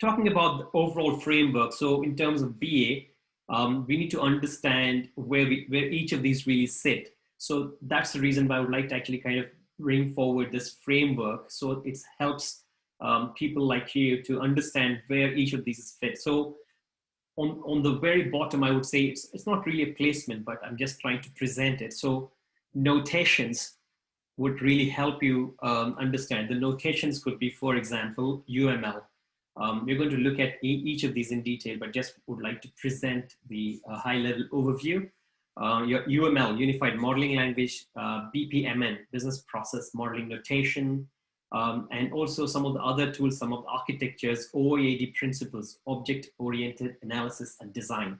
talking about the overall framework. So in terms of BA, we need to understand where each of these really sit. So that's the reason why I would like to actually kind of bring forward this framework. So it helps people like you to understand where each of these fit. So on the very bottom, I would say it's not really a placement, but I'm just trying to present it. So notations would really help you understand. The notations could be, for example, UML. We're going to look at each of these in detail, but just would like to present the high-level overview. Your UML, Unified Modeling Language, BPMN, Business Process Modeling Notation, and also some of the other tools, some of the architectures, OOAD principles, Object-Oriented Analysis and Design,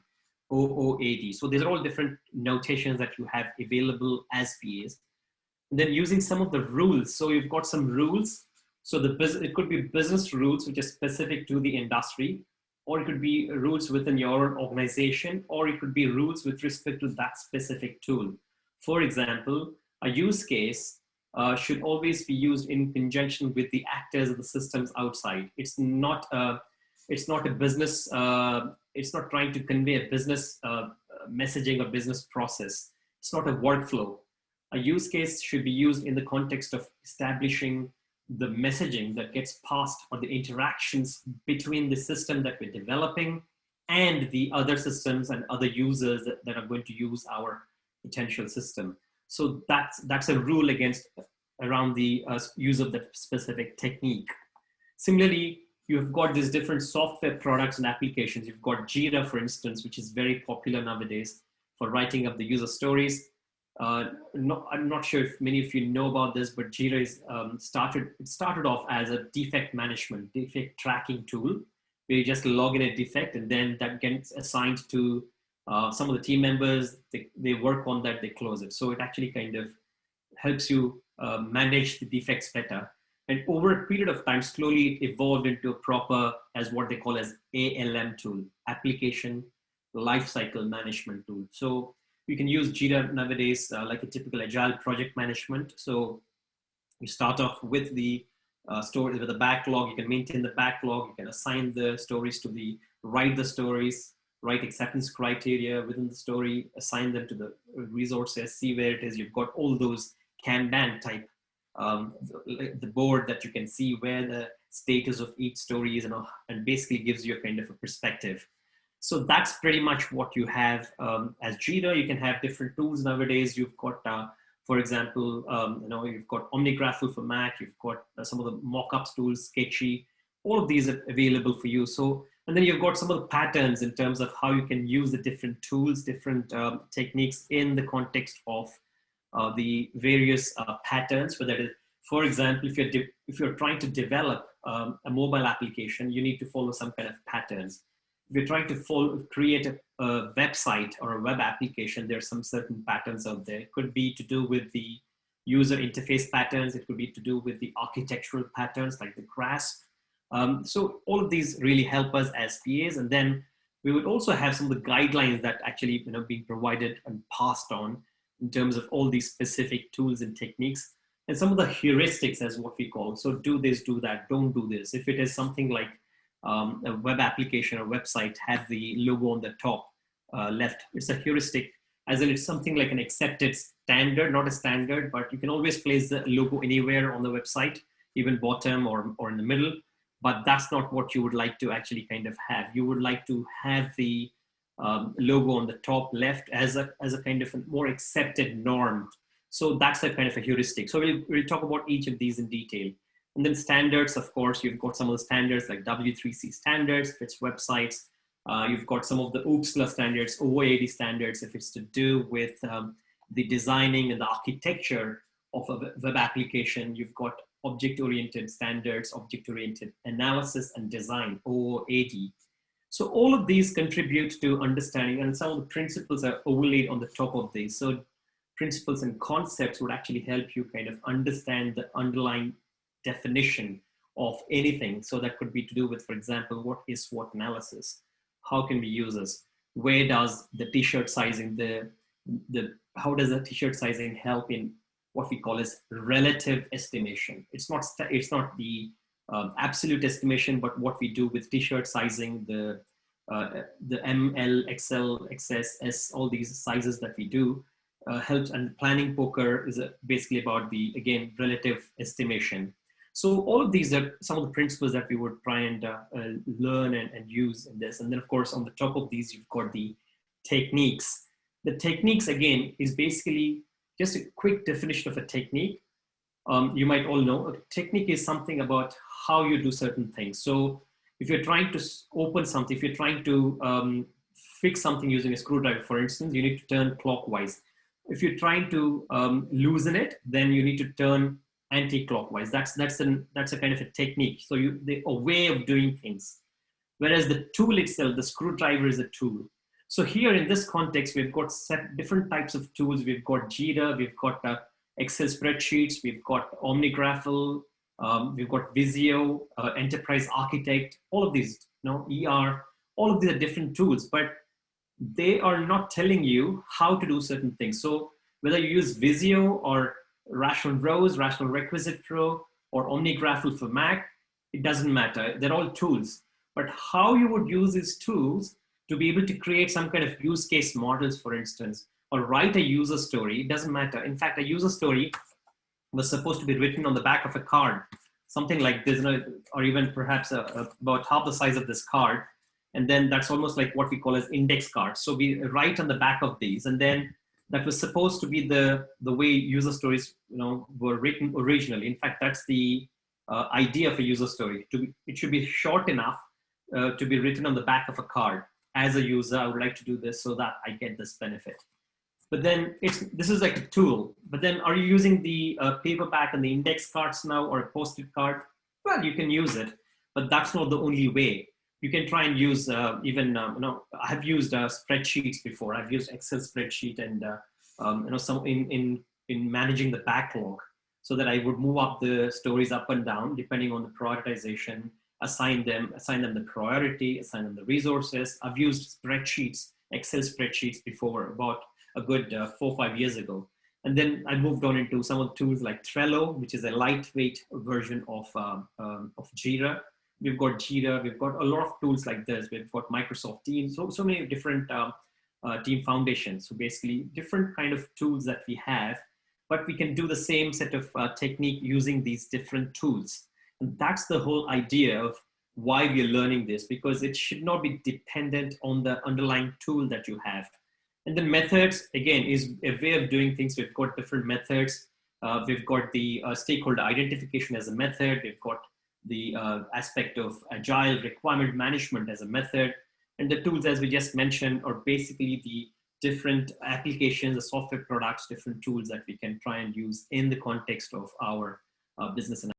OOAD. So these are all different notations that you have available as PAs. And then using some of the rules. So you've got some rules. So it could be business rules, which are specific to the industry, or it could be rules within your organization, or it could be rules with respect to that specific tool. For example, a use case should always be used in conjunction with the actors of the systems outside. It's not a business, it's not trying to convey a business messaging or business process. It's not a workflow. A use case should be used in the context of establishing the messaging that gets passed, or the interactions between the system that we're developing and the other systems and other users that are going to use our potential system. So that's a rule around the use of that specific technique. Similarly, you've got these different software products and applications. You've got Jira, for instance, which is very popular nowadays for writing up the user stories. I'm not sure if many of you know about this, but Jira is started off as a defect management, defect tracking tool, where you just log in a defect and then that gets assigned to some of the team members. They work on that, they close it. So it actually kind of helps you manage the defects better. And over a period of time, slowly it evolved into a proper, as what they call as ALM tool, application lifecycle management tool. So you can use Jira nowadays like a typical agile project management. So you start off with the story, with the backlog. You can maintain the backlog. You can assign the stories to write the stories, write acceptance criteria within the story, assign them to the resources, see where it is. You've got all those Kanban type, the board that you can see where the status of each story is, and basically gives you a kind of a perspective. So that's pretty much what you have as Jira. You can have different tools nowadays. You've got, for example, you've got OmniGraffle for Mac. You've got some of the mockups tools, Sketchy. All of these are available for you. So, and then you've got some of the patterns in terms of how you can use the different tools, different techniques in the context of the various patterns. Whether it is, for example, if you're trying to develop a mobile application, you need to follow some kind of patterns. If you're trying to create a website or a web application, there are some certain patterns out there. It could be to do with the user interface patterns. It could be to do with the architectural patterns like the grasp. So all of these really help us as PAs. And then we would also have some of the guidelines that actually being provided and passed on in terms of all these specific tools and techniques, and some of the heuristics as what we call. So do this, do that, don't do this. If it is something like a web application or website, have the logo on the top left. It's a heuristic, as in it's something like an accepted standard, not a standard, but you can always place the logo anywhere on the website, even bottom or in the middle. But that's not what you would like to actually kind of have. You would like to have the logo on the top left as a kind of a more accepted norm. So that's a kind of a heuristic. So we'll talk about each of these in detail. And then standards, of course, you've got some of the standards like W3C standards, if it's websites. You've got some of the OOPSLA standards, OOAD standards, if it's to do with the designing and the architecture of a web application. You've got object-oriented standards, object-oriented analysis and design, OOAD. So all of these contribute to understanding, and some of the principles are overlaid on the top of these. So principles and concepts would actually help you kind of understand the underlying definition of anything. So that could be to do with, for example, what is SWOT analysis? How can we use this? Where does the t-shirt sizing, how does the t-shirt sizing help in what we call as relative estimation? It's not the absolute estimation, but what we do with t-shirt sizing, the M, L, XL, XS, S, all these sizes that we do helps. And planning poker is basically about the, again, relative estimation. So all of these are some of the principles that we would try and learn and use in this. And then of course, on the top of these, you've got the techniques. The techniques, again, is basically just a quick definition of a technique. You might all know a technique is something about how you do certain things. So if you're trying to open something, if you're trying to fix something using a screwdriver, for instance, you need to turn clockwise. If you're trying to loosen it, then you need to turn anti-clockwise. That's a kind of a technique. So a way of doing things. Whereas the tool itself, the screwdriver, is a tool. So here in this context, we've got different types of tools. We've got Jira, we've got Excel spreadsheets, we've got OmniGraffle, we've got Visio, Enterprise Architect, all of these, ER, all of these are different tools, but they are not telling you how to do certain things. So whether you use Visio or Rational Rows, Rational Requisite Pro, or OmniGraffle for Mac, it doesn't matter. They're all tools. But how you would use these tools to be able to create some kind of use case models, for instance, or write a user story, it doesn't matter. In fact, a user story was supposed to be written on the back of a card, something like this, or even perhaps about half the size of this card. And then that's almost like what we call as index cards. So we write on the back of these, and then that was supposed to be the way user stories were written originally. In fact, that's the idea of a user story. It should be short enough to be written on the back of a card. As a user, I would like to do this so that I get this benefit. But then this is like a tool. But then are you using the paperback and the index cards now, or a post-it card? Well, you can use it, but that's not the only way. You can try and use I have used spreadsheets before. I've used Excel spreadsheet and some in managing the backlog, so that I would move up the stories up and down depending on the prioritization, assign them the priority, assign them the resources. I've used spreadsheets, Excel spreadsheets before, about a good 4 or 5 years ago. And then I moved on into some of the tools like Trello, which is a lightweight version of Jira. We've got Jira, we've got a lot of tools like this. We've got Microsoft Teams, so many different team foundations. So basically different kind of tools that we have, but we can do the same set of technique using these different tools. And that's the whole idea of why we're learning this, because it should not be dependent on the underlying tool that you have. And then methods, again, is a way of doing things. We've got different methods. We've got the stakeholder identification as a method. We've got the aspect of agile requirement management as a method. And the tools, as we just mentioned, are basically the different applications, the software products, different tools that we can try and use in the context of our business and